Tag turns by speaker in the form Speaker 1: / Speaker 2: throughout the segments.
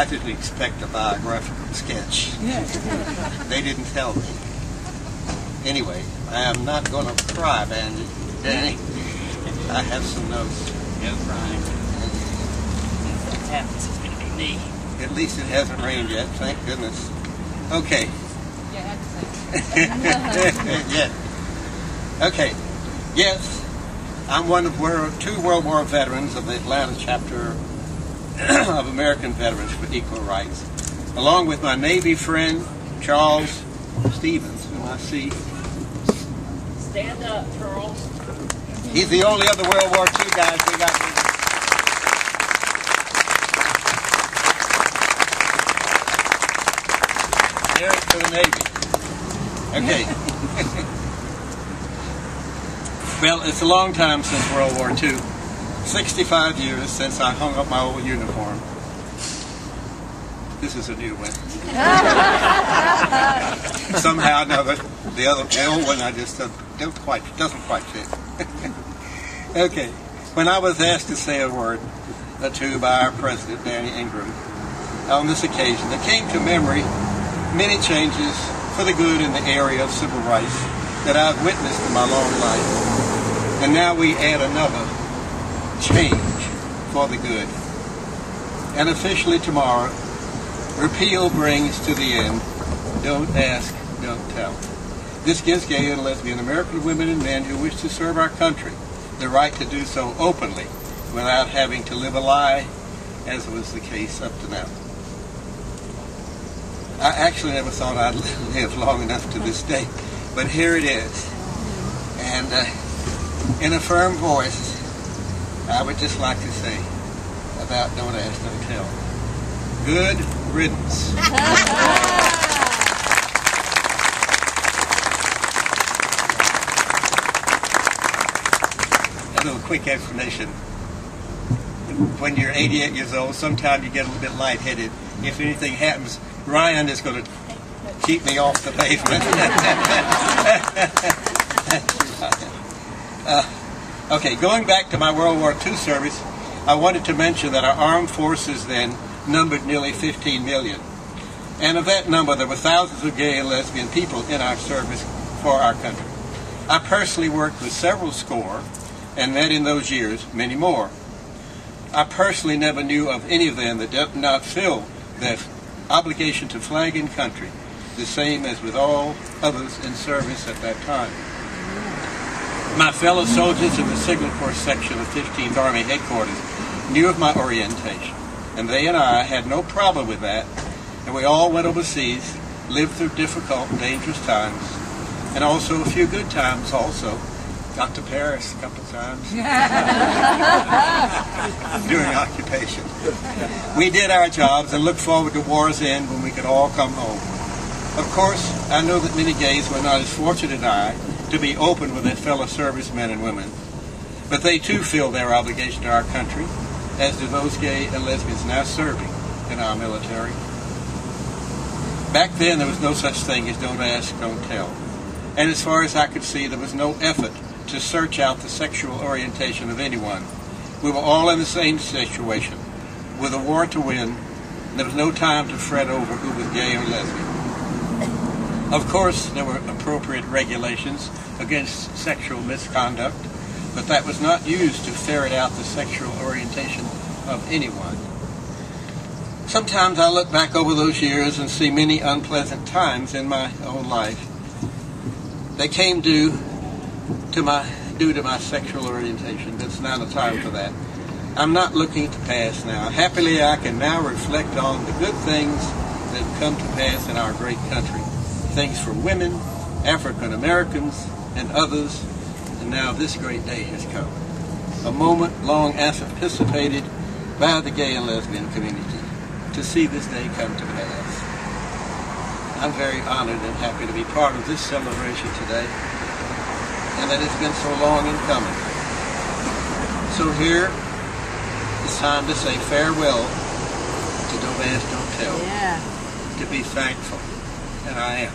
Speaker 1: I didn't expect a biographical sketch. They didn't tell me. Anyway, I am not going to cry, Danny. I have some notes.
Speaker 2: No crying. If that happens, it's going to be me.
Speaker 1: At least it hasn't rained yet, thank goodness. Okay.
Speaker 3: Yeah,
Speaker 1: Yeah. Okay. Yes, I'm one of two World War veterans of the Atlanta chapter of American Veterans for Equal Rights, along with my Navy friend, Charles Stevens, whom I see.
Speaker 2: Stand up, Charles.
Speaker 1: He's the only other World War II guy we got. Eric to the Navy. Okay. Well, it's a long time since World War II. 65 years since I hung up my old uniform. This is a new one. Somehow, no, the old one I just doesn't quite fit. Okay. When I was asked to say a word or two by our president, Danny Ingram, on this occasion, there came to memory many changes for the good in the area of civil rights that I've witnessed in my long life. And now we add another change for the good. And officially tomorrow, repeal brings to the end, don't ask, don't tell. This gives gay and lesbian American women and men who wish to serve our country the right to do so openly without having to live a lie, as was the case up to now. I actually never thought I'd live long enough to this day, but here it is. And in a firm voice, I would just like to say about don't ask, don't tell. Good riddance. A little quick explanation. When you're 88 years old, sometimes you get a little bit lightheaded. If anything happens, Ryan is going to keep me off the pavement. Okay, going back to my World War II service, I wanted to mention that our armed forces then numbered nearly 15 million. And of that number, there were thousands of gay and lesbian people in our service for our country. I personally worked with several score and met in those years many more. I personally never knew of any of them that did not feel their obligation to flag and country, the same as with all others in service at that time. My fellow soldiers in the Signal Corps section of 15th Army Headquarters knew of my orientation, and they and I had no problem with that, and we all went overseas, lived through difficult and dangerous times, and also a few good times also. Got to Paris a couple of times during occupation. We did our jobs and looked forward to war's end when we could all come home. Of course, I know that many gays were not as fortunate as I to be open with their fellow servicemen and women, but they too feel their obligation to our country, as do those gay and lesbians now serving in our military. Back then, there was no such thing as don't ask, don't tell. And as far as I could see, there was no effort to search out the sexual orientation of anyone. We were all in the same situation, with a war to win, and there was no time to fret over who was gay or lesbian. Of course, there were appropriate regulations against sexual misconduct, but that was not used to ferret out the sexual orientation of anyone. Sometimes I look back over those years and see many unpleasant times in my own life. They came due to my sexual orientation. That's not a time for that. I'm not looking at the past now. Happily, I can now reflect on the good things that have come to pass in our great country. Things for women, African Americans, and others, and now this great day has come. A moment long anticipated by the gay and lesbian community to see this day come to pass. I'm very honored and happy to be part of this celebration today, and that it's been so long in coming. So here, it's time to say farewell to Don't Ask, Don't Tell.
Speaker 3: Yeah.
Speaker 1: To be thankful, and I am.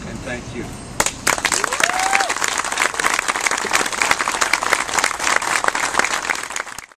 Speaker 1: And thank you.